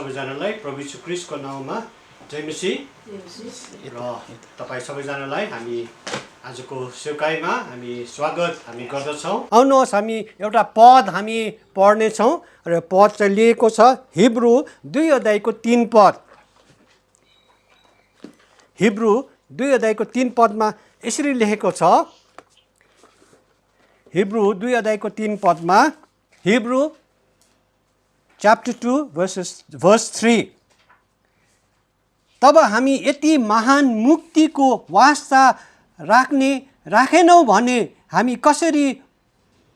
सबैजनालाई प्रभु यीशु ख्रीष्टको नाममा जय मसीह र तपाईं सबैजनालाई हामी आजको सेवकाईमा हामी स्वागत गर्दछौं। आउनुहोस् हामी एउटा पद हामी पढ्ने छौं र पद चाहिँ लिएको छ हिब्रू 2 अध्यायको 3 पद। हिब्रू 2 अध्यायको 3 पदमा यसरी लेखेको छ। हिब्रू 2 अध्यायको 3 पदमा हिब्रू chapter 2 verse 3 तब हामी यति महान मुक्तिको वास्ता राखेनौं भने हामी कसरी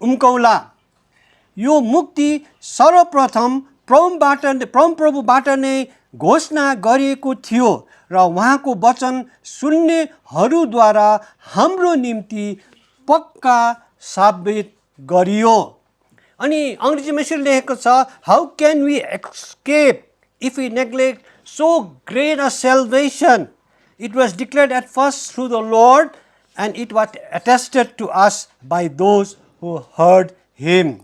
उम्कौला। यो मुक्ति सर्वप्रथम परमप्रभुबाट नै घोषणा गरिएको थियो र उहाँको वचन सुन्नेहरूद्वारा हाम्रो निम्ति पक्का साबित गरियो। अनि अंग्रेजीमा यसरी लेखेको छ, how can we escape if we neglect so great a salvation. It was declared at first through the Lord and it was attested to us by those who heard him.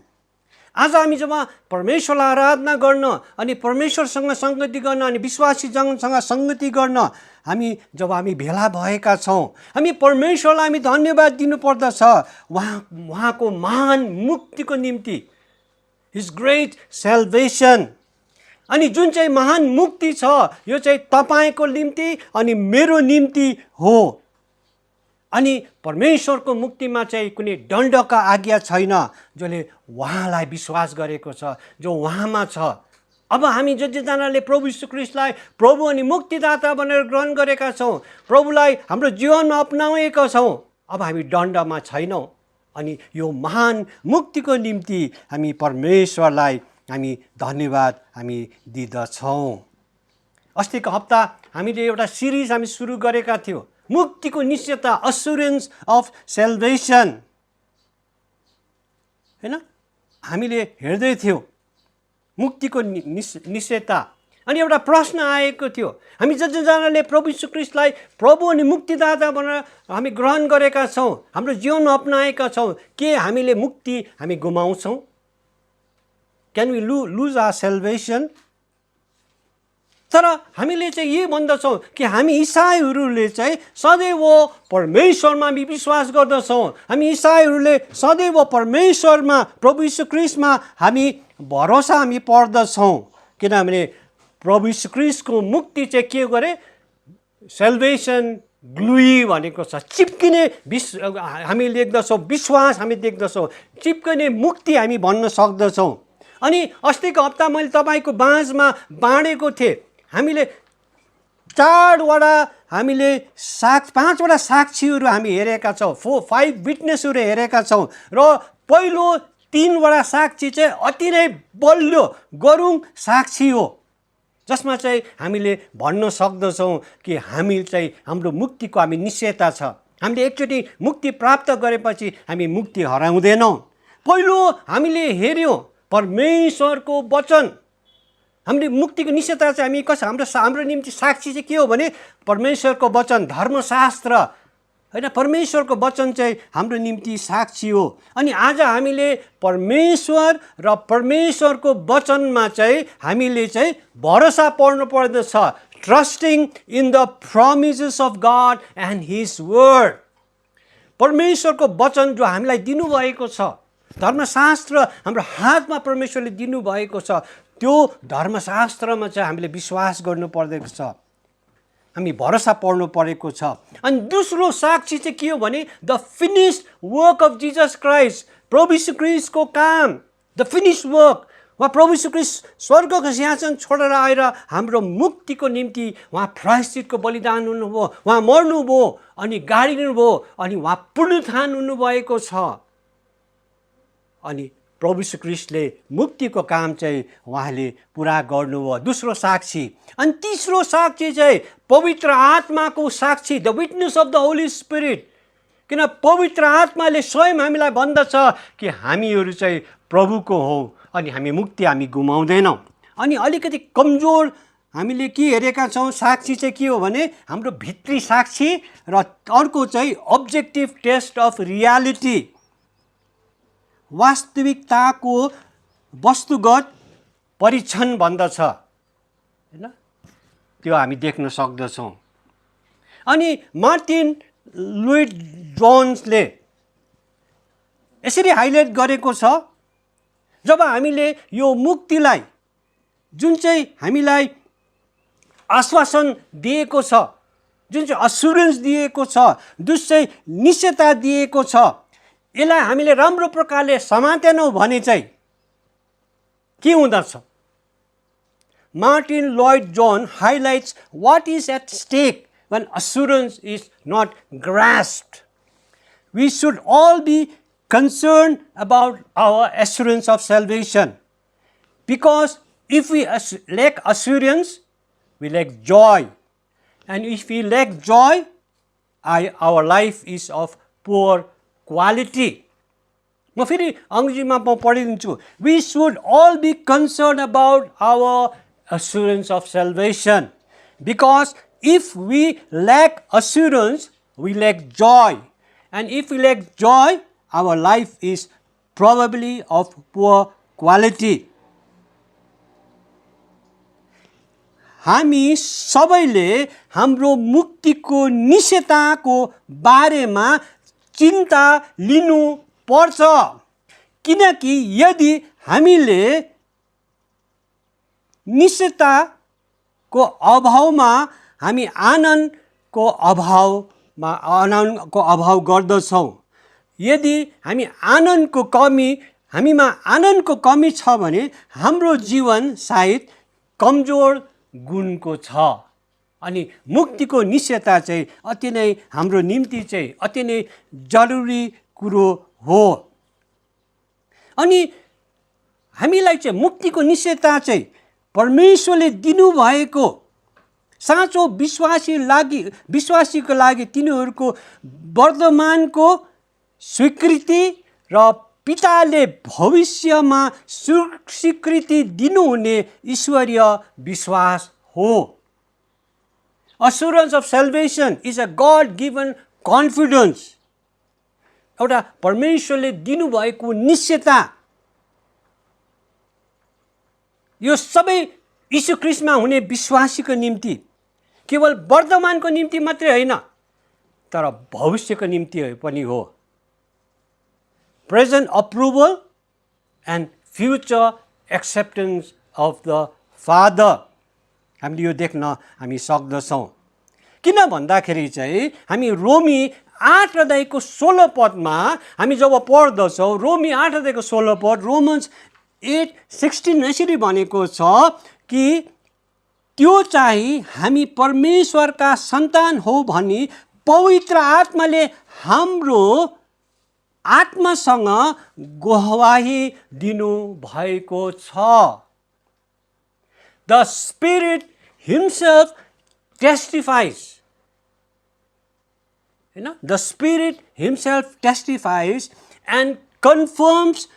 आज हामी जब परमेश्वरलाई आराधना गर्न अनि परमेश्वरसँग संगति गर्न अनि विश्वासी जनसँग संगति गर्न जब हामी भेला भएका छौं, हामी परमेश्वरलाई हामी धन्यवाद दिनुपर्दछ उहाँको महान मुक्तिको निम्ति, हिज ग्रेट सेल्भेसन। अनि जुन चाहिँ महान मुक्ति छ यो चाहिँ तपाईको निम्ति अनि मेरो निम्ति हो। अनि परमेश्वरको मुक्तिमा चाहिँ कुनै दण्डका आज्ञा छैन, जसले उहाँलाई विश्वास गरेको छ, जो उहाँमा छ। अब हामी जतिजनाले प्रभु यीशु ख्रीष्टलाई प्रभु अनि मुक्तिदाता भनेर ग्रहण गरेका छौं, प्रभुलाई हाम्रो जीवनमा अपनाएका छौं, अब हामी दण्डमा छैनौं। अनि यो महान मुक्तिको निम्ति हामी परमेश्वरलाई हामी धन्यवाद हामी दिदछौं। अस्तिको हप्ता हामीले एउटा सिरिज हामी सुरु गरेका थियौं, मुक्तिको निश्चयता, असुरेन्स अफ सेल्भेसन, हैन? हामीले हेर्दै थियौं मुक्तिको निश्चयता। अनि एउटा प्रश्न आएको थियो, हामी जतिजनाले प्रभु यीशु ख्रीष्टलाई प्रभु अनि मुक्तिदाता भनेर हामी ग्रहण गरेका छौं, हाम्रो जीवनमा अपनाएका छौं, के हामीले मुक्ति हामी गुमाउँछौं? Can we lose our salvation? तर हामीले चाहिँ यही भन्दछौँ कि हामी इसाईहरूले चाहिँ सदैव परमेश्वरमा हामी विश्वास गर्दछौँ। हामी इसाईहरूले सदैव परमेश्वरमा प्रभु यीशु ख्रीष्टमा हामी भरोसा हामी पर्दछौँ, किनभने प्रभु यीशु ख्रीष्टको मुक्ति चाहिँ के गरे, सेल्भेसन ग्लुई भनेको छ, चिप्किने हामी लेख्दछौँ, विश्वास हामी देख्दछौँ, चिप्किने मुक्ति हामी भन्न सक्दछौँ। अनि अस्तिको हप्ता मैले तपाईको माझमा बाँडेको थिएँ, हामीले 5वटा साक्षीहरू हामी हेरेका छौँ, 5 विटनेसहरू हेरेका छौँ र पहिलो 3वटा साक्षी चाहिँ अति नै बलियो गरुङ साक्षी हो, जसमा चाहिँ हामीले भन्न सक्दछौँ कि हामी चाहिँ हाम्रो मुक्तिको हामी निश्चयता छ। हामीले एकचोटि मुक्ति प्राप्त गरेपछि हामी मुक्ति हराउँदैनौँ। पहिलो हामीले हेर्यौँ परमेश्वरको वचन, हामीले मुक्तिको निश्चयता चाहिँ हामी हाम्रो निम्ति साक्षी चाहिँ के हो भने परमेश्वरको वचन, धर्मशास्त्र, हैन? परमेश्वरको वचन चाहिँ हाम्रो निम्ति साक्षी हो। अनि आज हामीले परमेश्वर र परमेश्वरको वचनमा चाहिँ हामीले चाहिँ भरोसा पर्नु पर्दछ, trusting in the promises of God and his word. परमेश्वरको वचन जो हामीलाई दिनुभएको छ, धर्मशास्त्र हाम्रो हातमा परमेश्वरले दिनुभएको छ, त्यो धर्मशास्त्रमा चाहिँ हामीले विश्वास गर्नु पर्दछ, हामी भरोसा पर्नु परेको छ। अनि दोस्रो साक्षी चाहिँ के हो भने the finished work of Jesus Christ, प्रभु यीशु ख्रीष्टको काम, द फिनिस्ड वर्क। उहाँ प्रभु यीशु ख्रीष्ट स्वर्गको सिंहासन छोडेर आएर हाम्रो मुक्तिको निम्ति उहाँ प्रायश्चितको बलिदान हुनुभयो, उहाँ मर्नुभयो अनि गाडिनुभयो अनि उहाँ पुनरुत्थान हुनुभएको छ। अनि प्रभु यीशु ख्रीष्टले मुक्तिको काम चाहिँ उहाँले पुरा गर्नुभयो, दोस्रो साक्षी। अनि तीसरो साक्षी चाहिँ पवित्र आत्माको साक्षी, the witness of the Holy Spirit. किन पवित्र आत्माले स्वयं हामीलाई भन्दछ कि हामीहरू चाहिँ प्रभुको हौ अनि हामी मुक्ति हामी गुमाउँदैनौँ। अनि अलिकति कमजोर हामीले के हेरेका छौँ, साक्षी चाहिँ के हो भने हाम्रो भित्री साक्षी र अर्को चाहिँ अब्जेक्टिभ टेस्ट अफ रियालिटी, वास्तविकताको वस्तुगत परीक्षण भन्दछ। हैन, त्यो हामी देख्न सक्दछौँ। अनि मार्टिन लुइड जोन्सले यसरी हाइलाइट गरेको छ, जब हामीले यो मुक्तिलाई, जुन चाहिँ हामीलाई आश्वासन दिएको छ, जुन चाहिँ असुरेन्स दिएको छ, जुन चाहिँ निश्चयता दिएको छ, यसलाई हामीले राम्रो प्रकारले समातेनौँ भने चाहिँ के हुँदछ? Martin Lloyd Jones highlights what is at stake when assurance is not grasped. We should all be concerned about our assurance of salvation, because if we lack assurance, we lack joy, and if we lack joy, our life is of poor quality. म फेरि अङ्ग्रेजीमा पढिदिन्छु. We should all be concerned about our assurance of salvation, because if we lack assurance, we lack joy, and if we lack joy, our life is probably of poor quality. हामी सबैले हाम्रो मुक्तिको निश्चयताको बारेमा चिन्ता लिनु पर्छ, किनकि यदि हामीले निश्चयताको अभावमा हामी आनन्दको अभाव गर्दछौँ, यदि हामीमा आनन्दको कमी छ भने हाम्रो जीवन सायद कमजोर गुणको छ। अनि मुक्तिको निश्चयता चाहिँ अति नै हाम्रो निम्ति चाहिँ अति नै जरुरी कुरो हो। अनि हामीलाई चाहिँ मुक्तिको निश्चयता चाहिँ परमेश्वरले दिनुभएको साँचो विश्वासीको लागि तिनीहरूको वर्तमानको स्वीकृति र पिताले भविष्यमा स्वीकृति दिनुहुने ईश्वरीय विश्वास हो। Assurance of salvation is a God given confidence. एउटा परमेश्वरले दिनुभएको निश्चयता, यो सबै यीशु ख्रीष्टमा हुने विश्वासीको निम्ति, केवल वर्तमानको निम्ति मात्रै होइन तर भविष्यको निम्ति पनि हो। Present approval and future acceptance of the Father. हामीले यो देख्न हामी सक्दछौँ। किन भन्दाखेरि चाहिँ हामी रोमी 8 अध्यायको 16 पदमा हामी जब पढ्दछौँ, रोमी 8 अध्यायको 16 पद, रोमन्स 8:16 यसरी भनेको छ कि त्यो चाहिँ हामी परमेश्वरका सन्तान हो भनी पवित्र आत्माले हाम्रो आत्मासँग गवाही दिनु भएको छ। The Spirit Himself testifies. The Spirit Himself testifies and confirms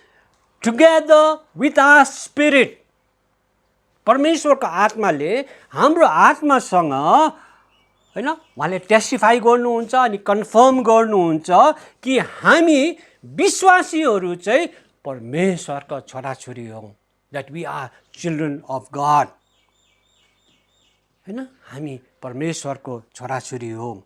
together with our spirit. परमेश्वरको आत्माले हाम्रो आत्मासँग हैन उहाँले टेस्टिफाई गर्नुहुन्छ अनि कन्फर्म गर्नुहुन्छ कि हामी विश्वासीहरू चाहिँ परमेश्वरका छोराछोरी हौं, that we are children of God. हैन हामी परमेश्वरको छोराछोरी हौं।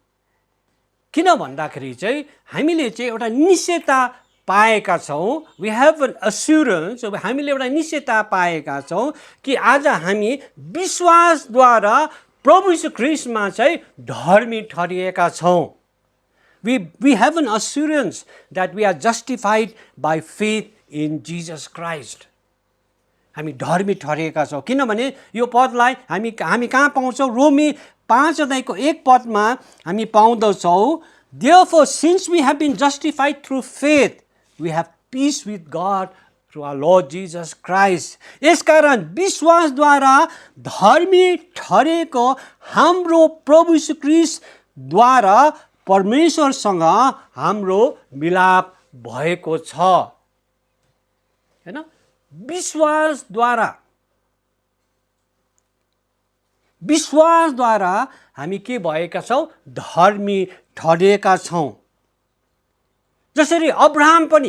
किन भन्दाखेरि चाहिँ हामीले चाहिँ एउटा निश्चयता पाएका छौं, we have an assurance, हामीले एउटा निश्चयता पाएका छौं कि आज हामी विश्वासद्वारा प्रभु यीशु ख्रीष्टमा चाहिँ धर्मी ठहरिएका छौं। We have an assurance that we are justified by faith in Jesus Christ. हामी धर्मी ठहरिएका छौं, किनभने यो पदलाई हामी कहाँ पाउँछौं? रोमी 5 अध्यायको 1 पदमा हामी पाउँदछौं, therefore since we have been justified through faith, we have peace with God through our Lord Jesus Christ. यसकारण विश्वासद्वारा धर्मी ठहरेको हाम्रो प्रभु यीशु ख्रीष्टद्वारा परमेश्वरसँग हाम्रो मिलाप भएको छ। हैन विश्वासद्वारा हामी के भएका छौं? धर्मी ठहरिएका छौं। जसरी अब्राहम पनि,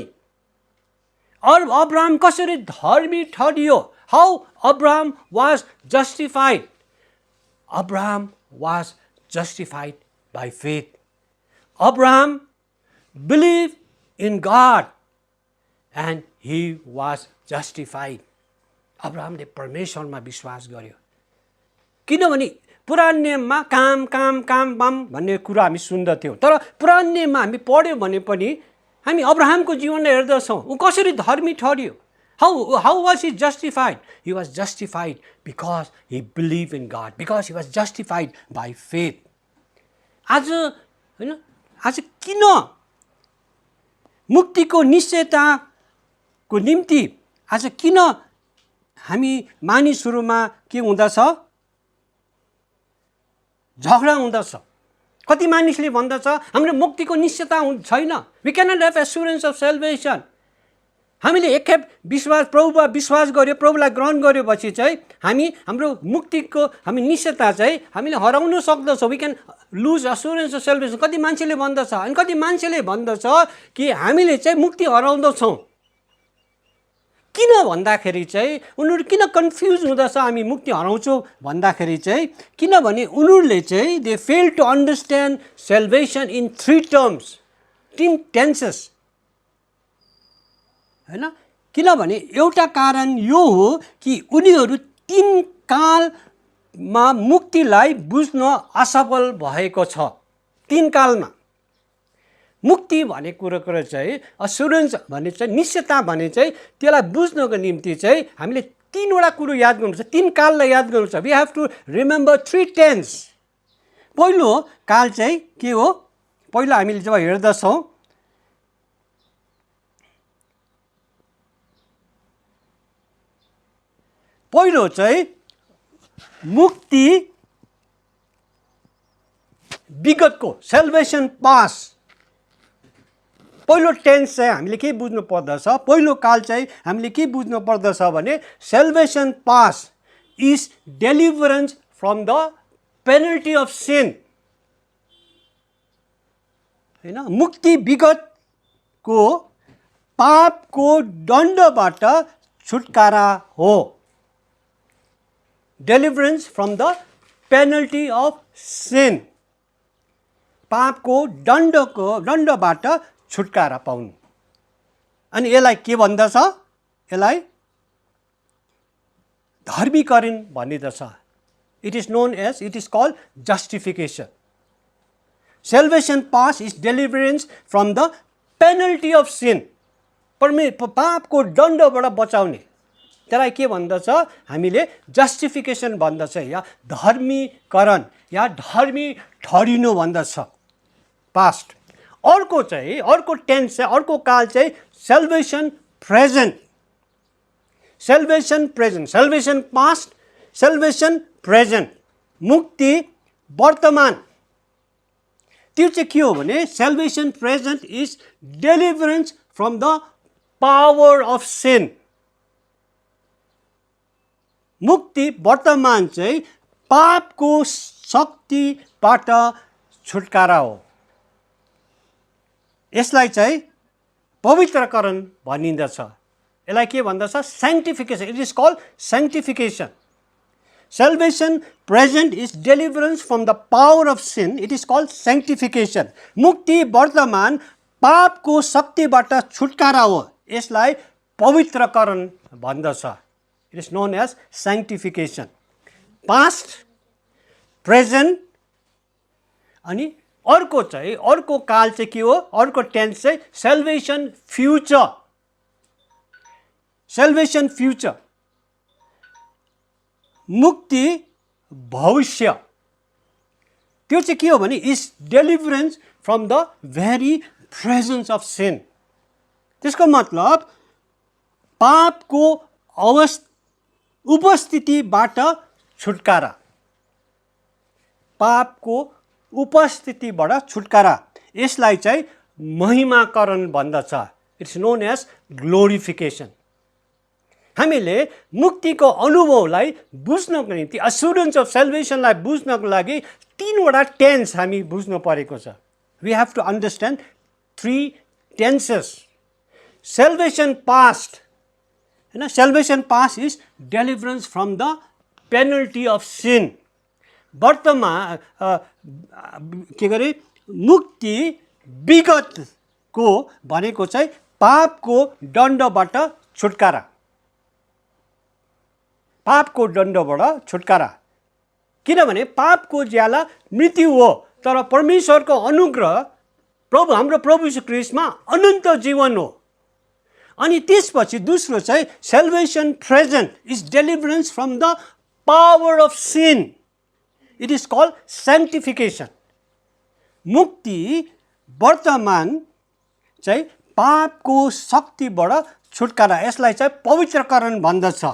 अब्राहम कसरी धर्मी ठहरियो? How Abraham was justified? Abraham was justified by faith. Abraham believed in God and he was justified. अब्राहमले परमेश्वरमा विश्वास गर्यो। किनभने पुरानो नियममा काम काम काम बाम भन्ने कुरा हामी सुन्दथ्यौँ, तर पुरानो नियममा हामी पढ्यौँ भने पनि हामी अब्राहमको जीवनलाई हेर्दछौँ। ऊ कसरी धर्मी ठहरियो? How was he justified? He was justified because he believed in God, because he was justified by faith. आज हैन, आज किन मुक्तिको निश्चयताको निम्ति आज किन हामी मानिसहरूमा के हुँदछ? झगडा हुँदछ। कति मानिसले भन्दछ हाम्रो मुक्तिको निश्चयता छैन। We cannot have assurance of salvation. हामीले एकखेप प्रभुमा विश्वास गर्यो, प्रभुलाई ग्रहण गरेपछि चाहिँ हाम्रो मुक्तिको निश्चयता चाहिँ हामीले हराउन सक्दछौँ। We can lose assurance of salvation. कति मान्छेले भन्दछ, अनि कति मान्छेले भन्दछ कि हामीले चाहिँ मुक्ति हराउँदछौँ। किन भन्दाखेरि चाहिँ उनीहरू किन कन्फ्युज हुँदछ हामी मुक्ति हराउँछौँ भन्दाखेरि चाहिँ किनभने उनीहरूले चाहिँ they fail to understand salvation in 3 terms, 3 tenses हैन। किनभने एउटा कारण यो हो कि उनीहरू 3 कालमा मुक्तिलाई बुझ्न असफल भएको छ। 3 कालमा मुक्ति भन्ने कुरो चाहिँ असुरेन्स भन्ने चाहिँ निश्चयता भन्ने चाहिँ त्यसलाई बुझ्नको निम्ति चाहिँ हामीले 3 वटा कुरो याद गर्नुपर्छ, 3 काललाई याद गर्नुपर्छ। We have to remember 3 tense. पहिलो काल चाहिँ के हो? पहिलो हामीले जब हेर्दछौँ पहिलो चाहिँ मुक्ति विगतको सेल्भेसन पास। पहिलो टेन्स चाहिँ हामीले के बुझ्नु पर्दछ? पहिलो काल चाहिँ हामीले के बुझ्नु पर्दछ भने salvation past is deliverance from the penalty of sin. हैन, मुक्ति विगतको पापको दण्डबाट छुटकारा हो। Deliverance from the penalty of sin, पापको दण्डबाट छुटकारा पाउनु। अनि यसलाई के भन्दछ? यसलाई धर्मीकरण भनिदछ। It is called justification. Salvation past is deliverance from the penalty of sin, पापको दण्डबाट बचाउने। त्यसलाई के भन्दछ? हामीले जस्टिफिकेसन भन्दछ या धर्मीकरण या धर्मी ठहरिनु भन्दछ पास्ट। अर्को टेन्स चाहिँ अर्को काल चाहिँ salvation present. Salvation present, salvation past, salvation present, मुक्ति वर्तमान। त्यो चाहिँ के हो भने salvation present is deliverance from the power of sin. मुक्ति वर्तमान चाहिँ पापको शक्तिबाट छुटकारा हो। यसलाई चाहिँ पवित्रकरण भनिन्दछ। यसलाई के भन्दछ? sanctification. It is called sanctification. Salvation present is deliverance from the power of sin. It is called sanctification. मुक्ति वर्तमान पापको शक्तिबाट छुटकारा हो। यसलाई पवित्रकरण भन्दछ। It is known as sanctification. Past, present, अनि अर्को काल चाहिँ के हो? अर्को टेन्स चाहिँ सेल्भेसन फ्युचर। सेल्भेसन फ्युचर, मुक्ति भविष्य। त्यो चाहिँ के हो भने is deliverance from the very presence of sin. त्यसको मतलब पापको उपस्थितिबाट छुटकारा, पापको उपस्थितिबाट छुटकारा। यसलाई चाहिँ महिमाकरण भन्दछ। It's known as glorification. हामीले मुक्तिको अनुभवलाई बुझ्नको निम्ति असुरेन्स अफ सेल्भेसनलाई बुझ्नको लागि 3 वटा टेन्स हामी बुझ्नु परेको छ। We have to understand 3 tenses. Salvation past, हैन, salvation past is deliverance from the penalty of sin. वर्तमान के गरे मुक्ति विगतको भनेको चाहिँ पापको दण्डबाट छुटकारा, पापको दण्डबाट छुटकारा। किनभने पापको ज्याला मृत्यु हो, तर परमेश्वरको अनुग्रह हाम्रो प्रभु यीशु ख्रीष्टमा अनन्त जीवन हो। अनि त्यसपछि दोस्रो चाहिँ salvation present is deliverance from the power of sin, it is called sanctification. मुक्ति वर्तमान चाहिँ पापको शक्तिबाट छुटकारा, यसलाई चाहिँ पवित्रकरण भन्दछ।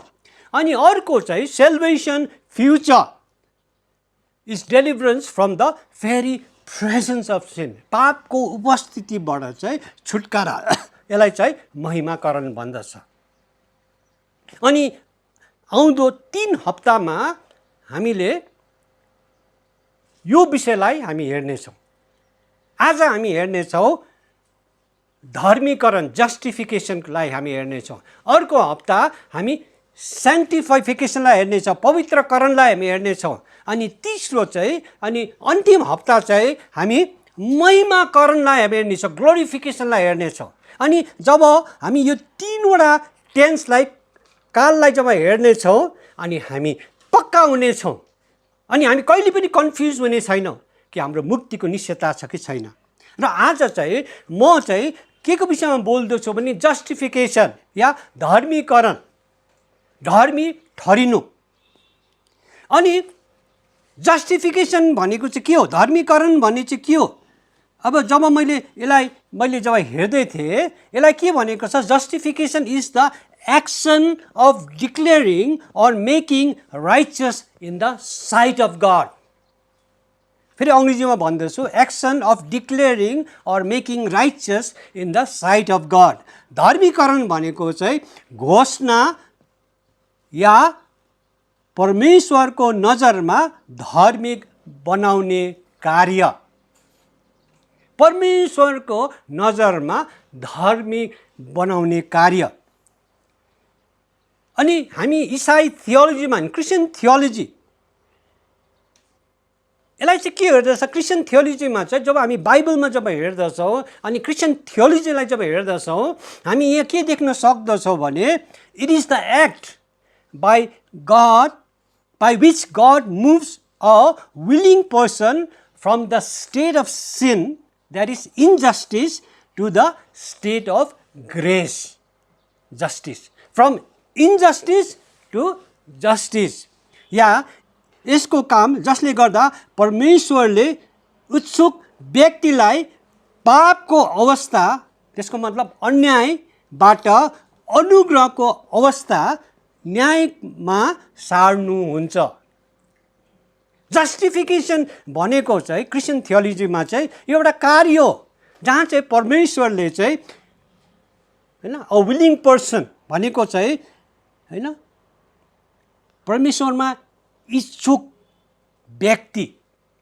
अनि अर्को चाहिँ salvation future is deliverance from the very presence of sin, पापको उपस्थितिबाट चाहिँ छुटकारा, यसलाई चाहिँ महिमाकरण भन्दछ। अनि आउँदो 3 हप्तामा हामीले यो विषयलाई हामी हेर्नेछौँ। आज हामी हेर्नेछौँ धर्मीकरण, जस्टिफिकेसनलाई हामी हेर्नेछौँ। अर्को हप्ता हामी सेन्टिफिकेसनलाई हेर्नेछौँ, पवित्रकरणलाई हामी हेर्नेछौँ। अनि तेस्रो चाहिँ अनि अन्तिम हप्ता चाहिँ हामी महिमाकरणलाई हामी हेर्नेछौँ, ग्लोरिफिकेसनलाई हेर्नेछौँ। अनि जब हामी यो 3वटा टेन्सलाई, काललाई जब हेर्नेछौँ अनि हामी पक्का हुनेछौँ, अनि हामी कहिले पनि कन्फ्युज हुने छैनौँ कि हाम्रो मुक्तिको निश्चयता छ कि छैन। र आज चाहिँ म चाहिँ के को विषयमा बोल्दछु भने जस्टिफिकेसन या धर्मीकरण, धर्मी ठहरिनु। अनि जस्टिफिकेसन भनेको चाहिँ के हो, धर्मीकरण भन्ने चाहिँ के हो? अब जब मैले जब हेर्दै थिएँ, यसलाई के भनेको छ, justification is the action of declaring or making righteous in the sight of God. फेरि अङ्ग्रेजीमा भन्दैछु, action of declaring or making righteous in the sight of God. धर्मीकरण भनेको चाहिँ घोषणा या परमेश्वरको नजरमा धार्मिक बनाउने कार्य, परमेश्वरको नजरमा धार्मिक बनाउने कार्य। अनि हामी इसाई थियोलोजीमा, क्रिस्चियन थियोलोजी, यसलाई चाहिँ के हेर्दछ, क्रिस्चियन थियोलोजीमा चाहिँ जब हामी बाइबलमा जब हेर्दछौँ अनि क्रिस्चियन थियोलोजीलाई जब हेर्दछौँ, हामी यहाँ के देख्न सक्दछौँ भने it is the act by God, by which God moves a willing person from the state of sin, that is injustice, to the state of grace, justice. From injustice to justice. या यसको काम जसले गर्दा परमेश्वरले उत्सुक व्यक्तिलाई पापको अवस्था, त्यसको मतलब अन्यायबाट अनुग्रहको अवस्था, न्यायमा सार्नुहुन्छ। जस्टिफिकेसन भनेको चाहिँ क्रिस्चियन थियोलोजीमा चाहिँ एउटा कार्य हो, जहाँ चाहिँ परमेश्वरले चाहिँ हैन अ विलिङ पर्सन भनेको चाहिँ हैन परमेश्वरमा इच्छुक व्यक्ति,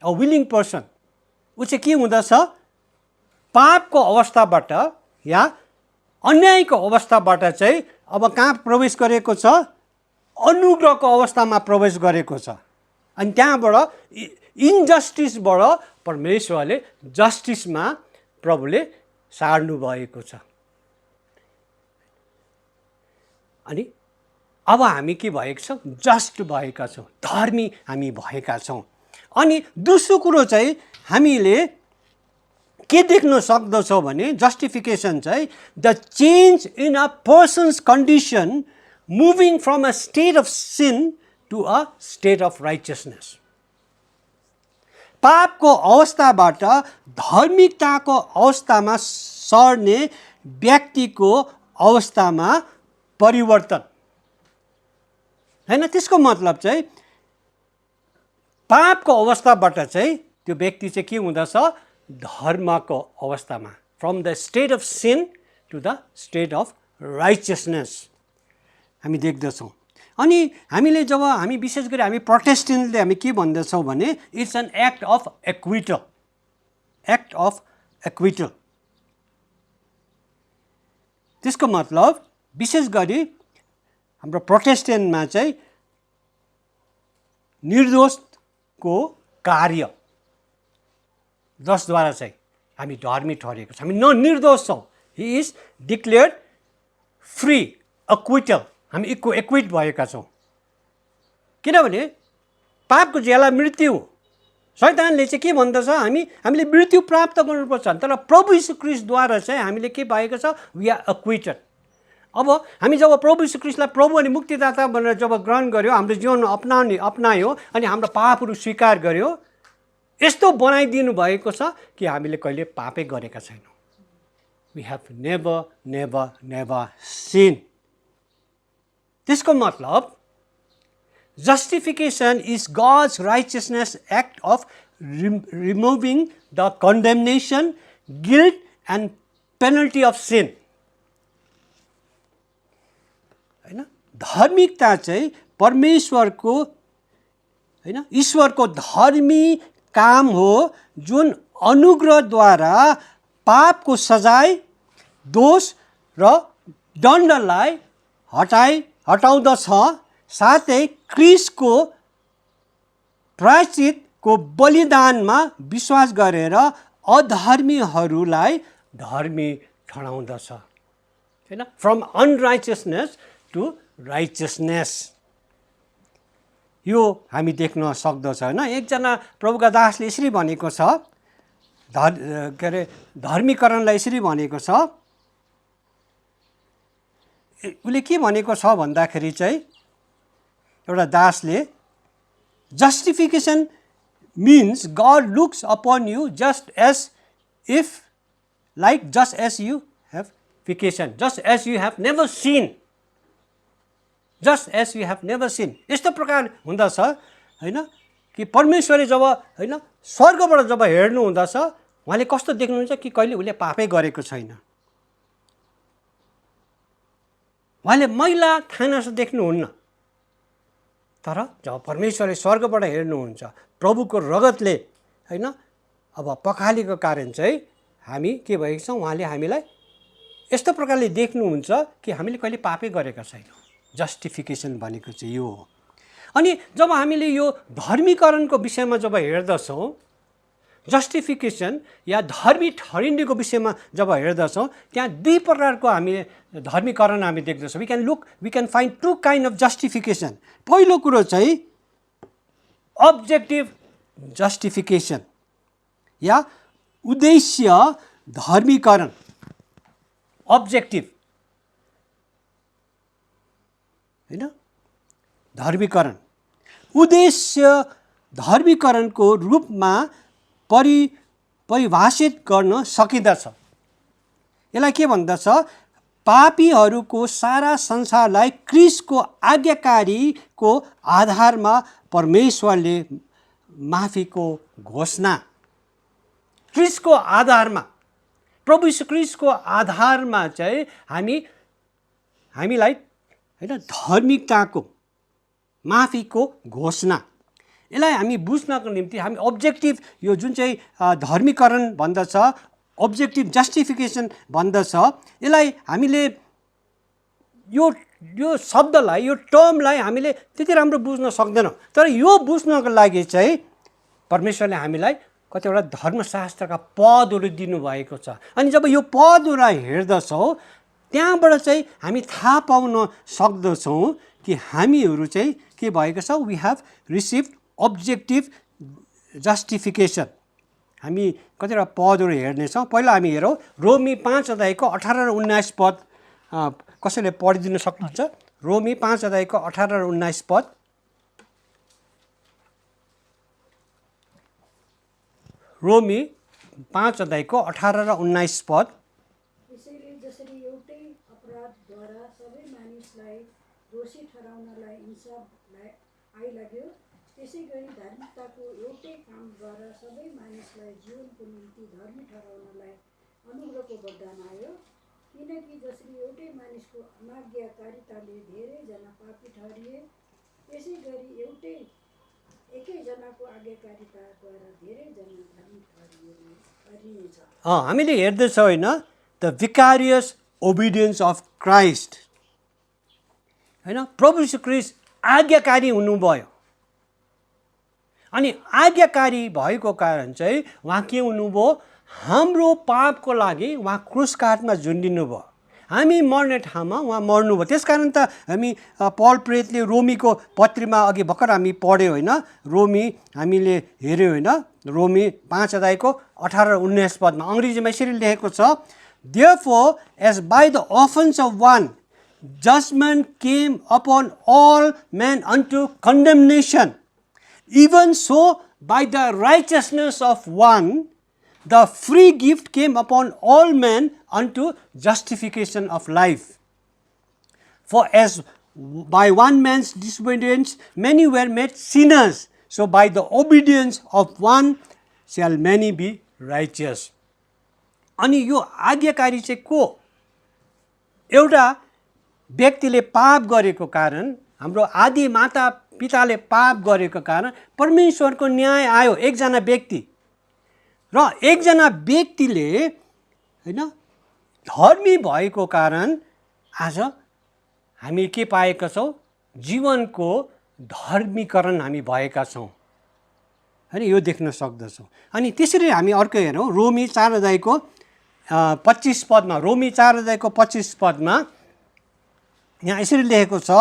अ विलिङ पर्सन, ऊ चाहिँ के हुँदछ, पापको अवस्थाबाट या अन्यायको अवस्थाबाट चाहिँ अब कहाँ प्रवेश गरेको छ, अनुग्रहको अवस्थामा प्रवेश गरेको छ। अनि त्यहाँबाट इन्जस्टिसबाट परमेश्वरले जस्टिसमा प्रभुले सार्नु भएको छ। अनि अब हामी के भएको छौँ, जस्ट भएका छौँ, धर्मी हामी भएका छौँ। अनि दोस्रो कुरो चाहिँ हामीले के देख्न सक्दछौँ भने जस्टिफिकेसन चाहिँ the change in a person's condition moving from a state of sin to a state of righteousness. पापको अवस्थाबाट धार्मिकताको अवस्थामा सर्ने व्यक्तिको अवस्थामा परिवर्तन हैन। त्यसको मतलब चाहिँ पापको अवस्थाबाट चाहिँ त्यो व्यक्ति चाहिँ के हुँदछ, धर्मको अवस्थामा, from the state of sin to the state of righteousness हामी देख्दछौँ। अनि हामीले जब हामी विशेष गरी हामी प्रोटेस्टेन्टले हामी के भन्दछौँ भने it's an act of acquittal, act of acquittal. त्यसको मतलब विशेष गरी हाम्रो प्रोटेस्टेन्टमा चाहिँ निर्दोषको क्रिस्टको कार्य जसद्वारा चाहिँ हामी धर्मी ठहरेको छौँ, हामी निर्दोष छौँ। He is declared free, acquittal, हामी एक्विट भएका छौँ। किनभने पापको ज्याला मृत्यु हो। शैतानले चाहिँ के भन्दछ, हामीले मृत्यु प्राप्त गर्नुपर्छ, तर प्रभु यीशु ख्रीष्टद्वारा चाहिँ हामीले के भएको छ, वी आर अक्विटेड। अब हामी जब प्रभु यीशु ख्रीष्टलाई प्रभु अनि मुक्तिदाता भनेर जब ग्रहण गर्यो, हाम्रो जीवनमा अपनायो अनि हाम्रो पापहरू स्वीकार गर्यो, यस्तो बनाइदिनु भएको छ कि हामीले कहिले पापै गरेका छैनौँ। We have never never never sin. त्यसको मतलब justification is God's righteousness act of removing the condemnation, guilt and penalty of sin. हैन, धार्मिकता चाहिँ परमेश्वरको हैन ईश्वरको धर्मी काम हो, जुन अनुग्रहद्वारा पापको सजाय, दोष र दण्डलाई हटाउँदछ, साथै क्रिस्टको प्रायश्चितको बलिदानमा विश्वास गरेर अधर्मीहरूलाई धर्मी ठहराउँदछ। हैन, फ्रम अनराइचियसनेस टु राइचियसनेस, यो हामी देख्न सक्दछ। हैन, एकजना प्रभुका दासले यसरी भनेको छ, के अरे धर्मीकरणलाई यसरी भनेको छ। उसले के भनेको छ भन्दाखेरि चाहिँ, एउटा दासले, justification means God looks upon you just as you have fication, just as you have never sin, just as you have never sin. यस्तो प्रकार हुँदछ हैन कि परमेश्वरले जब हैन स्वर्गबाट जब हेर्नु हुँदछ, उहाँले कस्तो देख्नुहुन्छ कि कहिले उसले पापै गरेको छैन। उहाँले मैला खाना जस्तो देख्नुहुन्न, तर जब परमेश्वरले स्वर्गबाट हेर्नुहुन्छ, प्रभुको रगतले हैन अब पखालेको कारण चाहिँ हामी के भएको छौँ, उहाँले हामीलाई यस्तो प्रकारले देख्नुहुन्छ कि हामीले कहिले पापै गरेका छैनौँ। जस्टिफिकेसन भनेको चाहिँ यो हो। अनि जब हामीले यो धर्मीकरणको विषयमा जब हेर्दछौँ, जस्टिफिकेसन या धर्मी ठहरिनेको विषयमा जब हेर्दछौँ, त्यहाँ दुई प्रकारको हामीले धर्मीकरण हामी देख्दछौँ। We can find two kind of justification. पहिलो कुरो चाहिँ अब्जेक्टिभ जस्टिफिकेसन या उद्देश्य धर्मीकरण। अब्जेक्टिभ हैन, धर्मीकरण उद्देश्य धर्मीकरणको रूपमा परिभाषित गर्न सकिँदछ। यसलाई के भन्दछ, पापीहरूको सारा संसारलाई क्रिस्टको आज्ञाकारीको आधारमा परमेश्वरले माफीको घोषणा, क्रिस्टको आधारमा, प्रभु यीशु क्रिस्टको आधारमा चाहिँ हामीलाई हैन धार्मिकताको माफीको घोषणा, यसलाई हामी बुझ्नको निम्ति हामी अब्जेक्टिभ, यो जुन चाहिँ धर्मीकरण भन्दछ, अब्जेक्टिभ जस्टिफिकेसन भन्दछ, यसलाई हामीले यो शब्दलाई, यो टर्मलाई हामीले त्यति राम्रो बुझ्न सक्दैनौँ। तर यो बुझ्नको लागि चाहिँ परमेश्वरले हामीलाई कतिवटा धर्मशास्त्रका पदहरू दिनुभएको छ। अनि जब यो पदहरूलाई हेर्दछौँ, त्यहाँबाट चाहिँ हामी थाहा पाउन सक्दछौँ कि हामीहरू चाहिँ के भएको छ, we have received objective justification. हामी कतिवटा पदहरू हेर्नेछौँ। पहिला हामी हेरौँ, रोमी 5 अध्यायको 18 र 19 पद कसैले पढिदिन सक्नुहुन्छ? रोमी 5 अध्यायको 18 र 19 पद। रोमी 5 अध्यायको 18 र 19 पद। त्यसैले जसरी एउटै अपराधद्वारा सबै मानिसलाई दोषी ठहराउनलाई इन्साफ आइलाग्यो, त्यसै गरी धार्मिकताको एउटै कामद्वारा सबै मानिसलाई जीवनको निम्ति धर्मी ठहराउनलाई अनुग्रहको वरदान आयो। किनकि जसरी एउटै मानिसको अनाज्ञाकारिताले धेरैजना पापी ठहरिए, त्यसै गरी एकैजनाको आज्ञाकारिताद्वारा धेरैजना धर्मी ठहरिनेछ। हामीले हेर्दैछौँ होइन, द विकारियस ओबिडियन्स अफ क्राइस्ट, होइन, प्रभु यीशु ख्रीष्ट आज्ञाकारी हुनुभयो। अनि आज्ञाकारी भएको कारण चाहिँ उहाँ के हुनुभयो, हाम्रो पापको लागि उहाँ क्रुस काठमा झुन्डिनुभयो, हामी मर्ने ठाउँमा उहाँ मर्नुभयो। त्यसकारण त हामी पल प्रेतले रोमीको पत्रीमा अघि भर्खर हामी पढ्यो होइन, रोमी हामीले हेऱ्यो होइन, रोमी 5 अध्यायको 18-19 पदमा अङ्ग्रेजीमा यसरी लेखेको छ, Therefore, as by the offense of one, judgment came upon all men unto condemnation, even so by the righteousness of one, the free gift came upon all men unto justification of life. For as by one man's disobedience many were made sinners, so by the obedience of one shall many be righteous. अनि यो आज्ञाकारी चाहिँ को? एउटा व्यक्तिले पाप गरेको कारण, हाम्रो आदि माता पिताले पाप गरेको कारण परमेश्वरको न्याय आयो एकजना व्यक्ति, र एकजना व्यक्तिले हैन धर्मी भएको कारण आज हामी के पाएका छौँ? जीवनको धर्मीकरण हामी भएका छौँ हैन, यो देख्न सक्दछौँ। अनि त्यसरी हामी अर्को हेरौँ, रोमी 4 अध्यायको 25 पदमा, रोमी 4 अध्यायको 25 पदमा यहाँ यसरी लेखेको छ,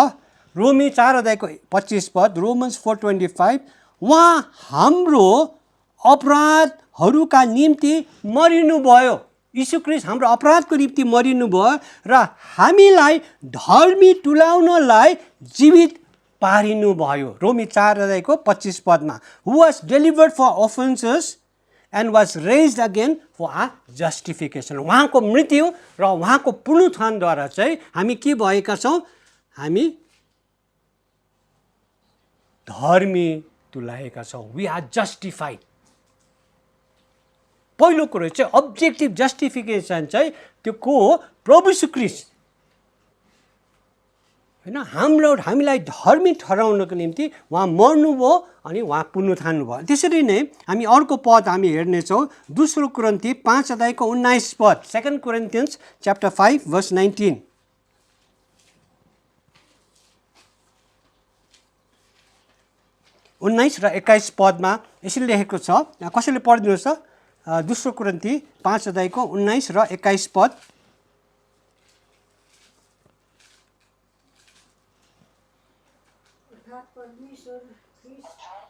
रोमी 4 अध्यायको 25 पद, रोमन्स 4:25, उहाँ हाम्रो अपराधहरूका निम्ति मरिनुभयो, यीशु ख्रीष्ट हाम्रो अपराधको निम्ति मरिनुभयो र हामीलाई धर्मी तुल्याउनलाई जीवित पारिनुभयो। रोमी 4 अध्यायको 25 पदमा, who was delivered for offences and was raised again for our justification. उहाँको मृत्यु र उहाँको पुनरुत्थानद्वारा चाहिँ हामी के भएका छौँ? हामी धर्मी तुल्याएका छौँ। We are justified. पहिलो कुरो चाहिँ अब्जेक्टिभ जस्टिफिकेसन चाहिँ त्यो को हो? प्रभु यीशु ख्रीष्ट हैन, हामीलाई धर्मी ठहराउनको निम्ति उहाँ मर्नुभयो अनि उहाँ पुनरुत्थान भयो। त्यसरी नै हामी अर्को पद हामी हेर्नेछौँ, दोस्रो कोरिन्थी 5 अध्यायको 19 पद, 2 Corinthians chapter 5 verse 19। 19 र 21 पदमा यसरी लेखेको छ, कसैले पढिदिनुहोस् त, दोस्रो कोरिन्थी 5 अध्यायको 19 र 21 पद।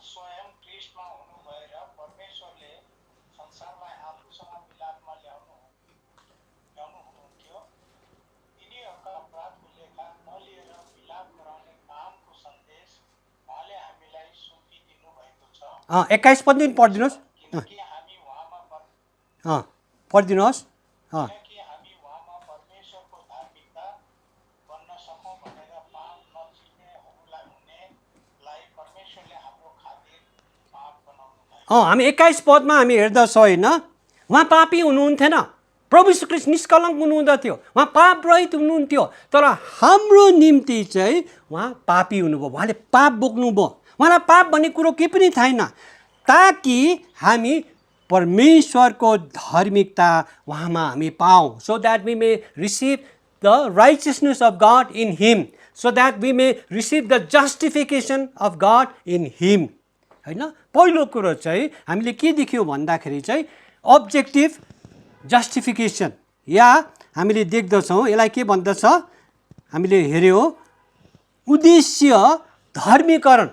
स्वयं ख्रीष्टमा हुनु भएर परमेश्वरले संसारलाई आफूसँग मिलापमा ल्याउनु हुनुहुन्थ्यो, तिनीहरूका अपराधको लेखा नलिएर मिलाप गराउने कामको सन्देश उहाँले हामीलाई सुम्पिदिनु भएको छ। 21 पद पनि पढिदिनुहोस्, किनकि हामी उहाँमा पढिदिनुहोस्। किनकि हामी उहाँमा परमेश्वरको धार्मिकता बन्न सकौँ भनेर पाप नचिन्नेहरूलाई हुनेलाई परमेश्वरले हाम्रो खातिर पाप बनाउनु भयो। हामी 21 पदमा हामी हेर्दछौँ होइन, उहाँ पापी हुनुहुन्थेन, प्रभु यीशु ख्रीष्ट निष्कलङ्क हुनुहुँदथ्यो, उहाँ पाप रहित हुनुहुन्थ्यो, तर हाम्रो निम्ति चाहिँ उहाँ पापी हुनुभयो, उहाँले पाप बोक्नुभयो, उहाँलाई पाप भन्ने कुरो केही पनि छैन, ताकि हामी परमेश्वरको धार्मिकता उहाँमा हामी पाऊँ, so that we may receive the righteousness of God in him, so that we may receive the justification of God in him हैन। पहिलो कुरो चाहिँ हामीले के देख्यौँ भन्दाखेरि चाहिँ अब्जेक्टिभ जस्टिफिकेसन, या हामीले देख्दछौँ यसलाई के भन्दछ, हामीले हेऱ्यौँ उद्देश्य धर्मीकरण,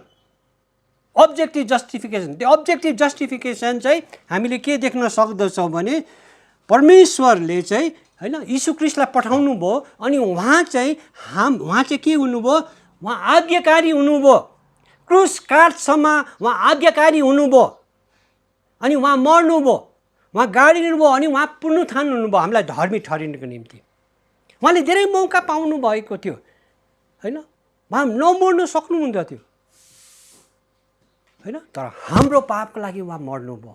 अब्जेक्टिभ जस्टिफिकेसन। त्यो अब्जेक्टिभ जस्टिफिकेसन चाहिँ हामीले के देख्न सक्दछौँ भने परमेश्वरले चाहिँ हैन यीशु ख्रीष्टलाई पठाउनु भयो, अनि उहाँ चाहिँ के हुनुभयो? उहाँ आज्ञाकारी हुनुभयो, क्रुस काठसम्म उहाँ आज्ञाकारी हुनुभयो, अनि उहाँ मर्नुभयो, उहाँ गाडिनुभयो, अनि उहाँ पुनरुत्थान हुनुभयो हामीलाई धर्मी ठहरिनुको निम्ति। उहाँले धेरै मौका पाउनु भएको थियो हैन, उहाँ नमर्नु सक्नुहुन्थ्यो हैन, तर हाम्रो पापको लागि उहाँ मर्नुभयो,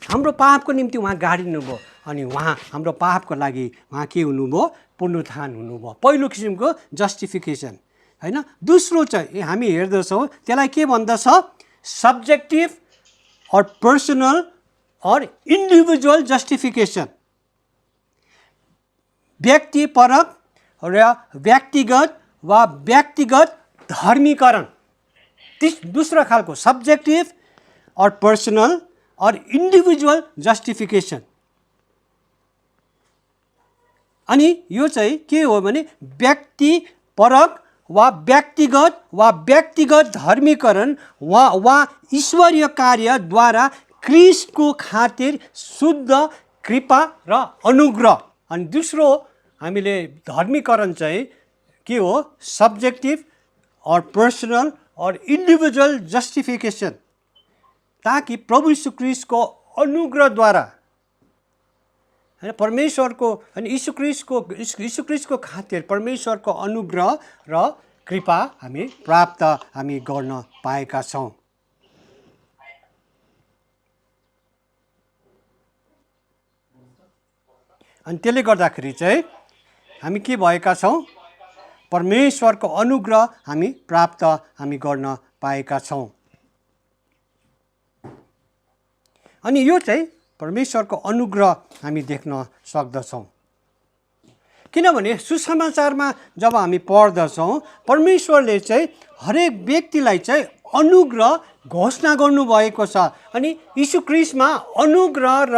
हाम्रो पापको निम्ति उहाँ गाडिनुभयो, अनि उहाँ हाम्रो पापको लागि उहाँ के हुनुभयो? पुनरुत्थान हुनुभयो। पहिलो किसिमको जस्टिफिकेसन हैन। दोस्रो चाहिँ हामी हेर्दछौँ, त्यसलाई के भन्दछ? Subjective or personal or individual justification, व्यक्तिपरक र व्यक्तिगत वा व्यक्तिगत धर्मीकरण। दोस्रो खालको subjective or personal or individual justification. अनि यो चाहिँ के हो भने व्यक्तिपरक वा व्यक्तिगत धर्मीकरण वा ईश्वरीय कार्यद्वारा क्रिस्टको खातिर शुद्ध कृपा र अनुग्रह. अनि दोस्रो हामीले धर्मीकरण चाहिँ के हो? सब्जेक्टिभ और पर्सनल और इन्डिभिजुअल जस्टिफिकेसन, ताकि प्रभु यीशु क्रिस्टको अनुग्रहद्वारा हैन परमेश्वरको अनि यीशु क्रिस्टको खातिर परमेश्वरको अनुग्रह र कृपा हामी प्राप्त गर्न पाएका छौँ. अनि त्यसले गर्दाखेरि चाहिँ हामी के भएका छौँ? परमेश्वरको अनुग्रह हामी प्राप्त गर्न पाएका छौँ. अनि यो चाहिँ परमेश्वरको अनुग्रह हामी देख्न सक्दछौँ. किनभने सुसमाचारमा जब हामी पढ्दछौँ परमेश्वरले चाहिँ हरेक व्यक्तिलाई चाहिँ अनुग्रह घोषणा गर्नुभएको छ. अनि यीशु क्रिस्टमा अनुग्रह र